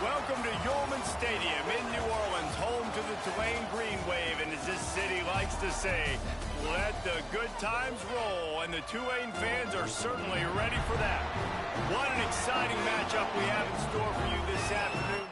Welcome to Yulman Stadium in New Orleans, home to the Tulane Green Wave, and as this city likes to say, let the good times roll, and the Tulane fans are certainly ready for that. What an exciting matchup we have in store for you this afternoon.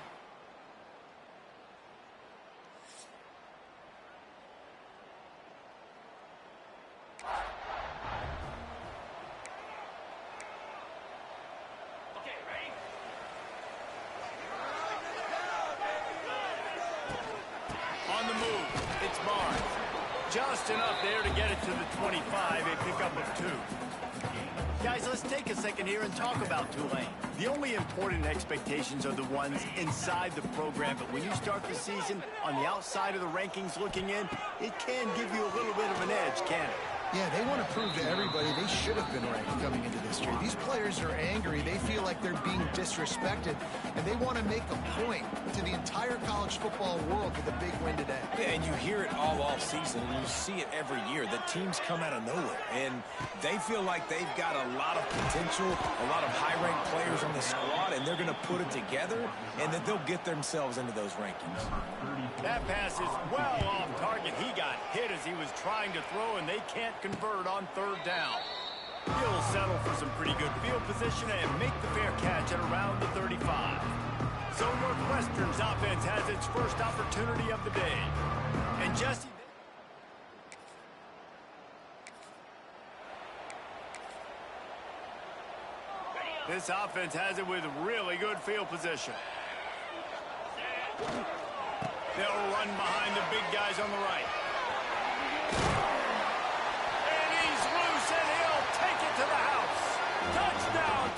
Just enough there to get it to the 25, a pickup of 2. Guys, let's take a second here and talk about Tulane. The only important expectations are the ones inside the program, but when you start the season on the outside of the rankings looking in, it can give you a little bit of an edge, can't it? Yeah, they want to prove to everybody they should have been ranked coming into this year. These players are angry. They feel like they're being disrespected, and they want to make a point to the entire college football world with a big win today. Yeah, and you hear it all off season, and you see it every year. The teams come out of nowhere, and they feel like they've got a lot of potential, a lot of high-ranked players on the squad, and they're going to put it together, and then they'll get themselves into those rankings. That pass is well off target. He got hit as he was trying to throw, and they can't convert on 3rd down. He'll settle for some pretty good field position and make the fair catch at around the 35. So Northwestern's offense has its first opportunity of the day. And Jesse... This offense has it with really good field position. They'll run behind the big guys on the right. And he's loose, and he'll take it to the house. Touchdown.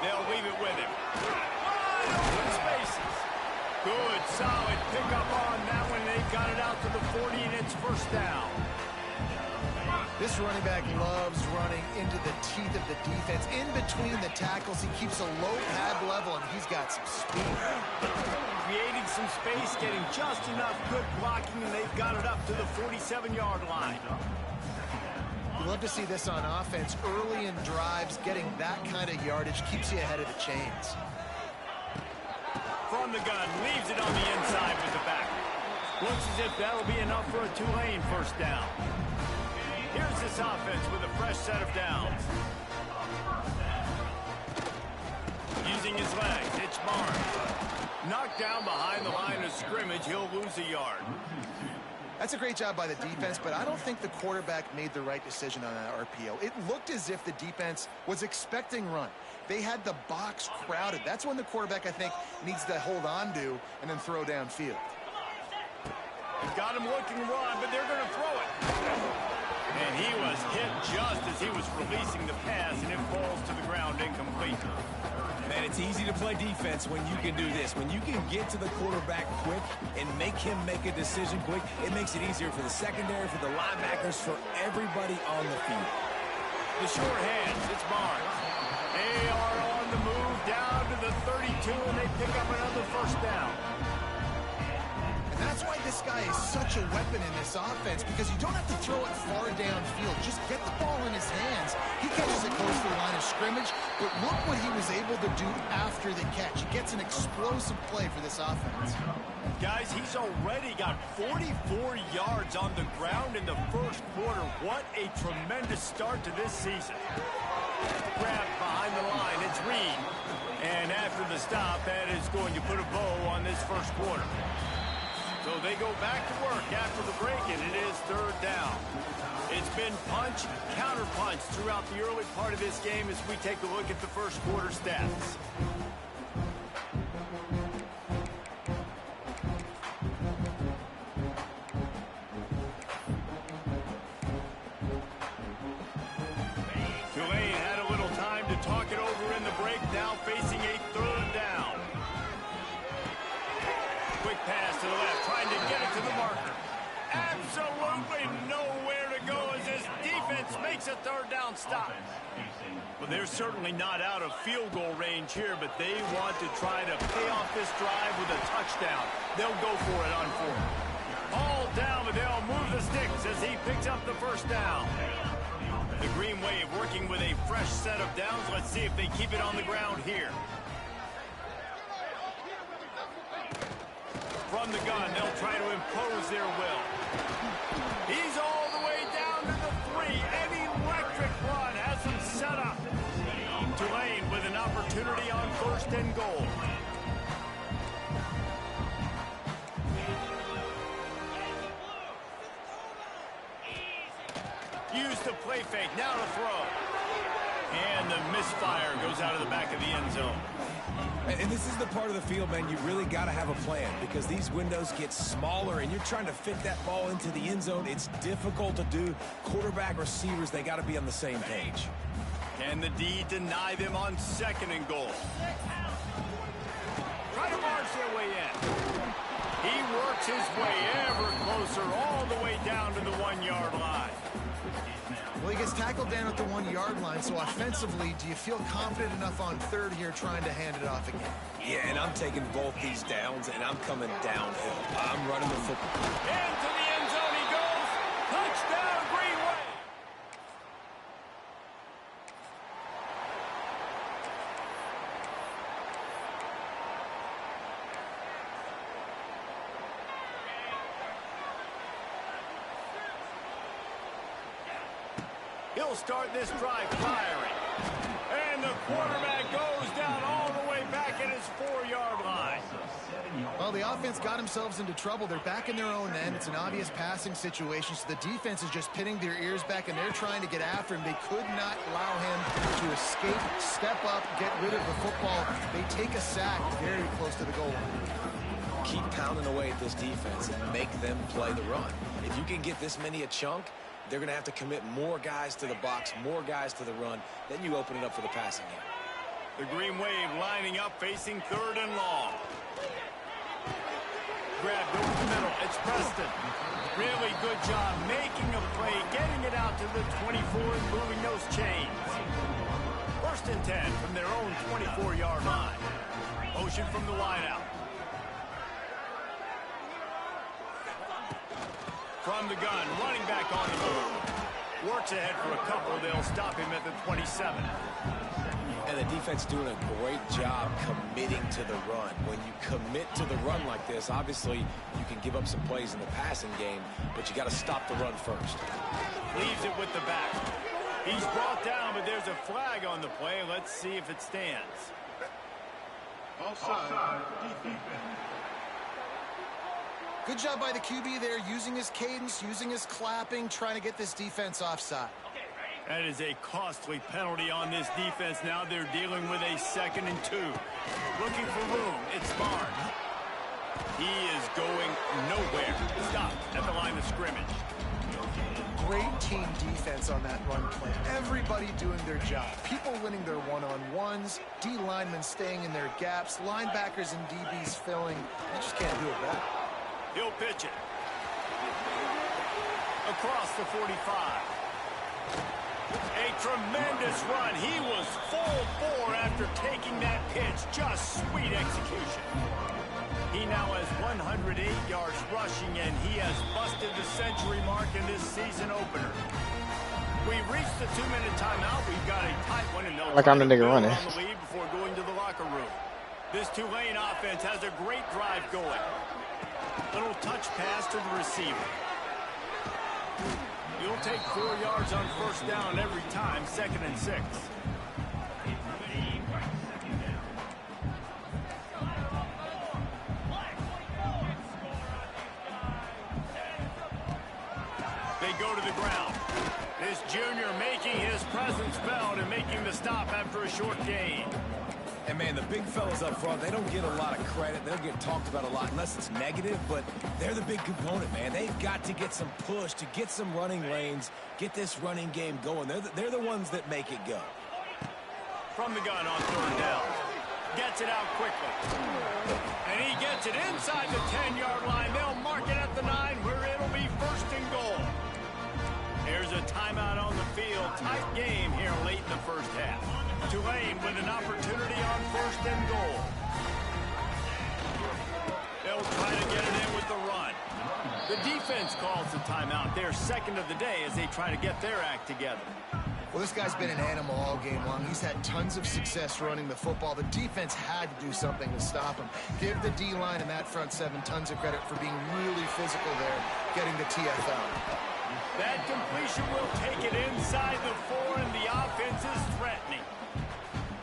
They'll leave it with him. Wide open spaces. Good, solid pickup on that one. They got it out to the 40, and it's 1st down. This running back loves running into the teeth of the defense. In between the tackles, he keeps a low pad level, and he's got some speed. Creating some space, getting just enough good blocking, and they've got it up to the 47-yard line. You love to see this on offense. Early in drives, getting that kind of yardage keeps you ahead of the chains. From the gun, leaves it on the inside with the back. Looks as if that'll be enough for a Tulane 1st down. Here's this offense with a fresh set of downs. Using his legs, it's Barnes. Knocked down behind the line of scrimmage, he'll lose a yard. That's a great job by the defense, but I don't think the quarterback made the right decision on that RPO. It looked as if the defense was expecting run. They had the box crowded. That's when the quarterback, I think, needs to hold on to and then throw downfield. Got him looking run, but they're going to throw it. And he was hit just as he was releasing the pass, and it falls to the ground incomplete. Man, it's easy to play defense when you can do this. When you can get to the quarterback quick and make him make a decision quick, it makes it easier for the secondary, for the linebackers, for everybody on the field. The short hands, it's Barnes. They are on the move down to the 32, and they pick up another 1st down. And that's why this guy is such a weapon in this offense, because you don't have to throw it far downfield. Just get the ball in his hands. He catches it close to the line of scrimmage, but look what he was able to do after the catch. He gets an explosive play for this offense. Guys, he's already got 44 yards on the ground in the 1st quarter. What a tremendous start to this season. Grabbed behind the line, it's Reed. And after the stop, that is going to put a bow on this 1st quarter. So they go back to work after the break, and it is 3rd down. It's been punch, counter-punch throughout the early part of this game as we take a look at the 1st quarter stats. Tulane had a little time to talk it over in the break, now facing a 3rd down. Quick pass to the left, trying to get it to the marker. Absolutely nowhere to go as this defense makes makes a third down stop. Well, they're certainly not out of field goal range here, but they want to try to pay off this drive with a touchdown. They'll go for it on fourth. All down, but they'll move the sticks as he picks up the first down. The Green Wave working with a fresh set of downs. Let's see if they keep it on the ground here. From the gun, they'll try to impose their will. He's all the way down to the 3. An electric run has him set up. Tulane with an opportunity on first and goal. Use the play fake, now to throw. And the misfire goes out of the back of the end zone. And this is the part of the field, man, you really got to have a plan because these windows get smaller and you're trying to fit that ball into the end zone. It's difficult to do. Quarterback, receivers, they got to be on the same page. Can the D deny them on second and goal? Try to march their way in. He works his way ever closer all the way down to the 1-yard line. Well, he gets tackled down at the 1-yard line, so offensively, do you feel confident enough on third here trying to hand it off again? Yeah, and I'm taking both these downs, and I'm coming downhill. I'm running the football. Into the end zone he goes. Touchdown, Green Wave. He'll start this drive firing. And the quarterback goes down all the way back at his 4-yard line. Well, the offense got themselves into trouble. They're back in their own end. It's an obvious passing situation, so the defense is just pinning their ears back, and they're trying to get after him. They could not allow him to escape, step up, get rid of the football. They take a sack very close to the goal line. Keep pounding away at this defense and make them play the run. If you can get this many a chunk, they're going to have to commit more guys to the box, more guys to the run. Then you open it up for the passing game. The Green Wave lining up, facing third and long. Grabbed over the middle. It's Preston. Really good job making a play, getting it out to the 24 and moving those chains. First and 10 from their own 24-yard line. Motion from the wideout. From the gun, running back on the move. Works ahead for a couple. They'll stop him at the 27. And the defense doing a great job committing to the run. When you commit to the run like this, obviously you can give up some plays in the passing game, but you got to stop the run first. Leaves it with the back. He's brought down, but there's a flag on the play. Let's see if it stands. Offside, defense. Good job by the QB there, using his cadence, using his clapping, trying to get this defense offside. That is a costly penalty on this defense. Now they're dealing with a 2nd and 2. Looking for room. It's Barnes. He is going nowhere. Stopped at the line of scrimmage. Great team defense on that run play. Everybody doing their job. People winning their one-on-ones, D linemen staying in their gaps, linebackers and DBs filling. You just can't do it better. He'll pitch it. Across the 45. A tremendous run. He was full bore after taking that pitch. Just sweet execution. He now has 108 yards rushing, and he has busted the century mark in this season opener. We've reached the 2-minute timeout. We've got a tight one, and they'll like I'm the nigga running. on the lead before going to the locker room. This Tulane offense has a great drive going. Little touch pass to the receiver. You'll take 4 yards on first down every time, 2nd and 6. They go to the ground. This junior making his presence felt and making the stop after a short gain. And, man, the big fellas up front, they don't get a lot of credit. They'll get talked about a lot unless it's negative, but they're the big component, man. They've got to get some push to get some running lanes, get this running game going. They're the ones that make it go. From the gun on third down. Gets it out quickly. And he gets it inside the 10-yard line. They'll mark it at the 9 where it'll be 1st and goal. There's a timeout on the field. tight game here late in the first half. Tulane with an opportunity on 1st and goal. They'll try to get it in with the run. The defense calls the timeout. Their second of the day as they try to get their act together. Well, this guy's been an animal all game long. He's had tons of success running the football. The defense had to do something to stop him. Give the D-line and that front seven tons of credit for being really physical there, getting the TFL. That completion will take it inside the 4, and the offense is threatening.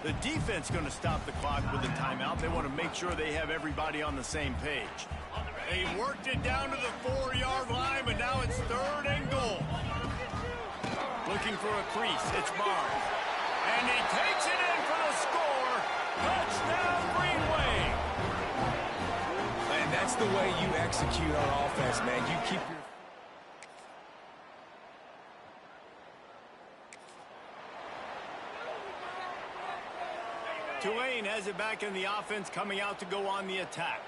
The defense going to stop the clock with a timeout. They want to make sure they have everybody on the same page. They worked it down to the 4-yard line, but now it's 3rd and goal. Looking for a crease. It's Barnes. And he takes it in for the score. Touchdown, Green Wave. And that's the way you execute on offense, man. You keep your... Tulane has it back in the offense, coming out to go on the attack.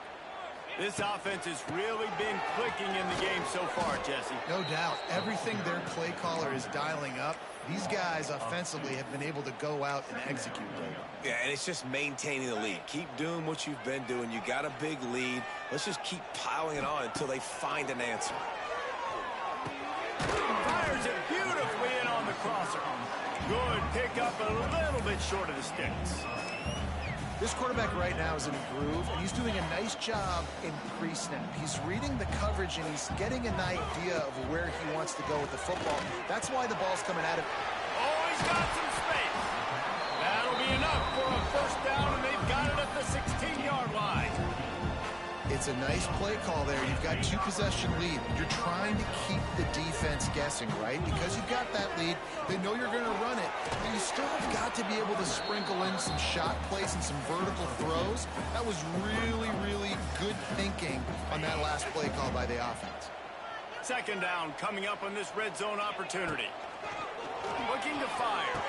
This offense has really been clicking in the game so far, Jesse. No doubt. Everything their play caller is dialing up, these guys offensively have been able to go out and execute. Yeah, and it's just maintaining the lead. Keep doing what you've been doing. You got a big lead. Let's just keep piling it on until they find an answer. Fires it beautifully in on the crosser. Good pickup, a little bit short of the sticks. This quarterback right now is in a groove, and he's doing a nice job in pre-snap. He's reading the coverage, and he's getting an idea of where he wants to go with the football. That's why the ball's coming at him. Oh, he's got some space. That'll be enough for a 1st down, and they've got it at the 16-yard line. It's a nice play call there. You've got 2-possession lead. You're trying to keep the defense guessing, right? Because you've got that lead, they know you're going to run it, but you still have got to be able to sprinkle in some shot plays and some vertical throws. That was really, really good thinking on that last play call by the offense. 2nd down coming up on this red zone opportunity. Looking to fire.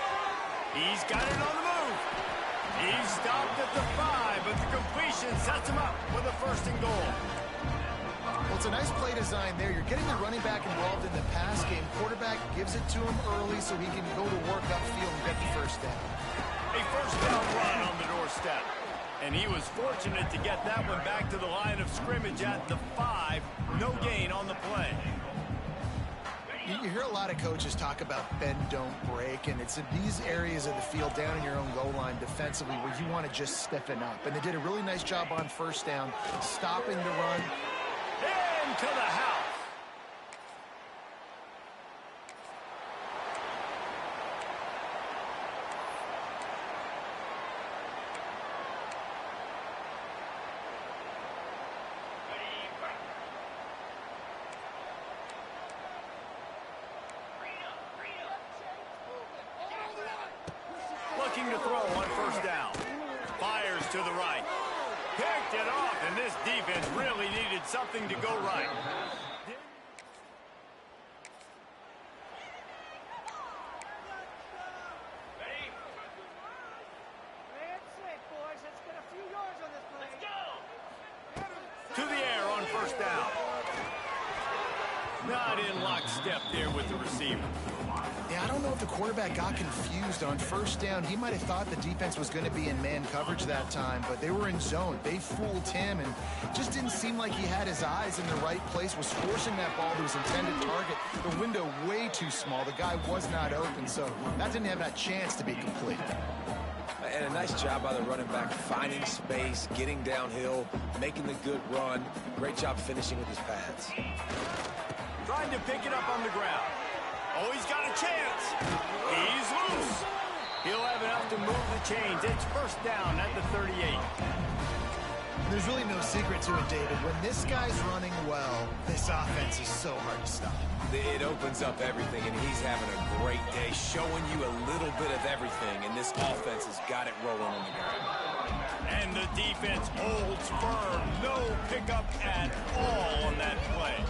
He's got it on the move. He's stopped at the 5, but the completion sets him up with a 1st and goal. Well, it's a nice play design there. You're getting the running back involved in the pass game. Quarterback gives it to him early so he can go to work upfield and get the 1st down. A 1st down run on the doorstep. And he was fortunate to get that one back to the line of scrimmage at the 5. No gain on the play. You hear a lot of coaches talk about bend, don't break, and it's in these areas of the field down in your own goal line defensively where you want to just stiffen up. And they did a really nice job on 1st down, stopping the run. Into the house. Looking to throw on 1st down. Fires to the right. Picked it off, and this defense really needed something to go right. To the air on 1st down. Not in lockstep there with the receiver. Yeah, I don't know if the quarterback got confused on 1st down. He might have thought the defense was going to be in man coverage that time, but they were in zone. They fooled him, and just didn't seem like he had his eyes in the right place, was forcing that ball to his intended target. The window way too small. The guy was not open, so that didn't have that chance to be complete. And a nice job by the running back, finding space, getting downhill, making the good run. Great job finishing with his pads. Trying to pick it up on the ground. Oh, he's got a chance. He's loose. He'll have enough to move the chains. It's 1st down at the 38. There's really no secret to it, David. When this guy's running well, this offense is so hard to stop. It opens up everything, and he's having a great day, showing you a little bit of everything, and this offense has got it rolling on the ground. And the defense holds firm. No pickup at all on that play.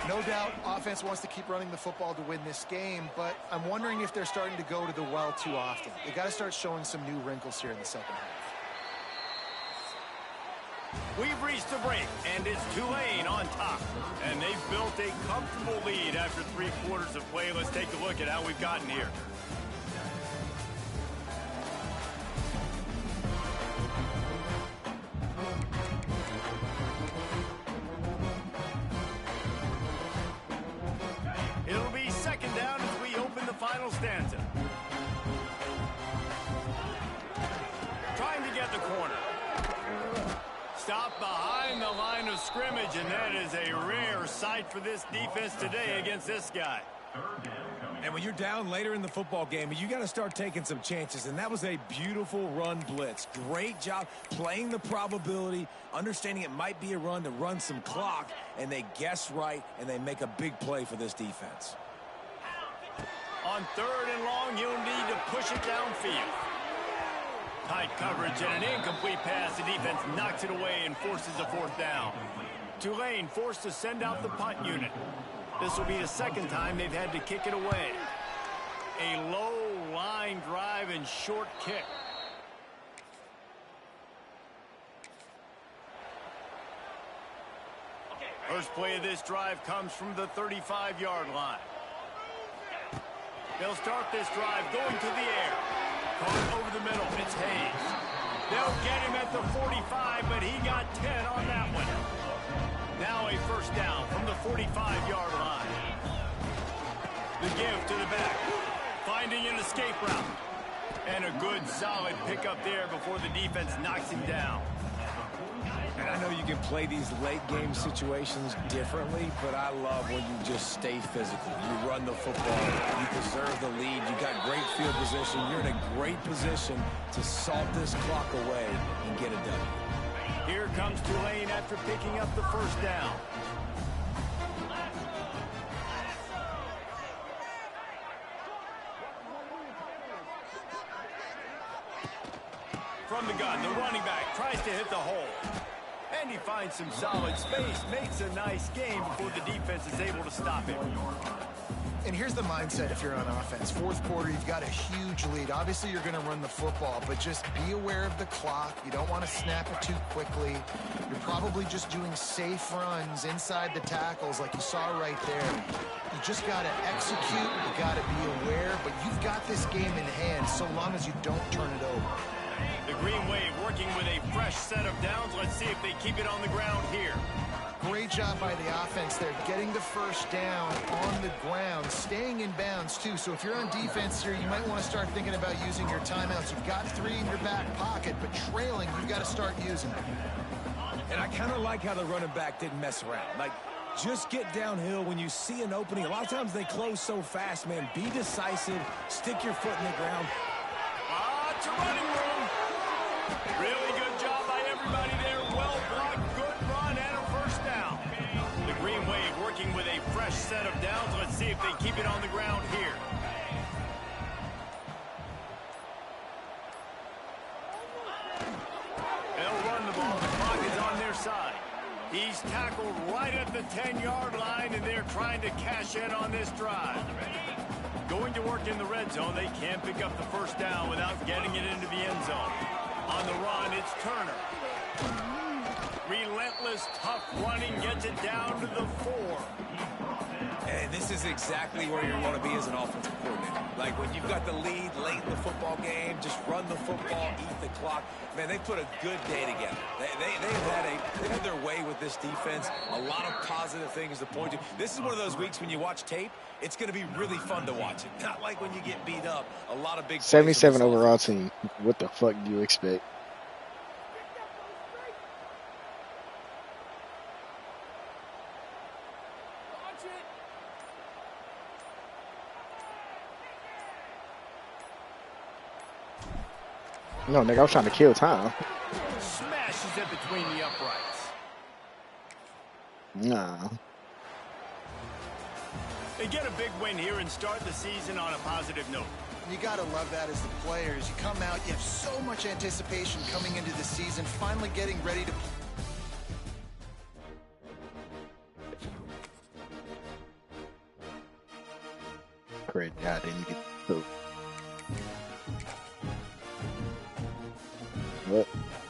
No doubt, offense wants to keep running the football to win this game, but I'm wondering if they're starting to go to the well too often. They got to start showing some new wrinkles here in the 2nd half. We've reached the break, and it's Tulane on top. And they've built a comfortable lead after 3 quarters of play. Let's take a look at how we've gotten here. It'll be second down as we open the final stanza. Trying to get the corner. Stop behind the line of scrimmage, and that is a rare sight for this defense today against this guy. And when you're down later in the football game, you got to start taking some chances, and that was a beautiful run blitz. Great job playing the probability, understanding it might be a run to run some clock, and they guess right, and they make a big play for this defense. On 3rd and long, you'll need to push it downfield. Tight coverage and an incomplete pass. The defense knocks it away and forces a 4th down. Tulane forced to send out the punt unit. This will be the second time they've had to kick it away. A low line drive and short kick. First play of this drive comes from the 35-yard line. They'll start this drive going to the air. Caught over the middle. It's Hayes. They'll get him at the 45, but he got 10 on that one. Now a first down from the 45-yard line. The give to the back. Finding an escape route. And a good, solid pickup there before the defense knocks him down. And I know you can play these late-game situations differently, but I love when you just stay physical. You run the football. You preserve the lead. You got great field position. You're in a great position to salt this clock away and get it done. Here comes Tulane after picking up the first down. From the gun, the running back tries to hit the hole. And he finds some solid space, makes a nice game before the defense is able to stop him. And here's the mindset if you're on offense. 4th quarter, you've got a huge lead. Obviously, you're going to run the football, but just be aware of the clock. You don't want to snap it too quickly. You're probably just doing safe runs inside the tackles like you saw right there. You just got to execute. You got to be aware, but you've got this game in hand so long as you don't turn it over. The Green Wave working with a fresh set of downs. Let's see if they keep it on the ground here. Great job by the offense there, getting the first down on the ground, staying in bounds too. So if you're on defense here, you might want to start thinking about using your timeouts. You've got 3 in your back pocket, but trailing, you've got to start using them. And I kind of like how the running back didn't mess around. Like, just get downhill when you see an opening. A lot of times they close so fast, man. Be decisive. Stick your foot in the ground. It's a running room. Really good job by everybody there. Well blocked, good run, and a first down. The Green Wave working with a fresh set of downs. Let's see if they keep it on the ground here. They'll run the ball. The clock is on their side. He's tackled right at the 10-yard line, and they're trying to cash in on this drive. Going to work in the red zone. They can't pick up the first down without getting it into the end zone. On the run, it's Turner. Relentless, tough running, gets it down to the 4. And this is exactly where you want to be as an offensive coordinator. Like when you've got the lead late in the football game, just run the football, eat the clock. Man, they put a good day together. They've had their way with this defense. A lot of positive things to point to. This is one of those weeks when you watch tape, it's going to be really fun to watch it. Not like when you get beat up. A lot of big 77 overall team. What the fuck do you expect? No, nigga, I was trying to kill time. Smashes it between the uprights. Nah. They get a big win here and start the season on a positive note. You got to love that as the players. You come out, you have so much anticipation coming into the season, finally getting ready to... Great, I didn't get the... What?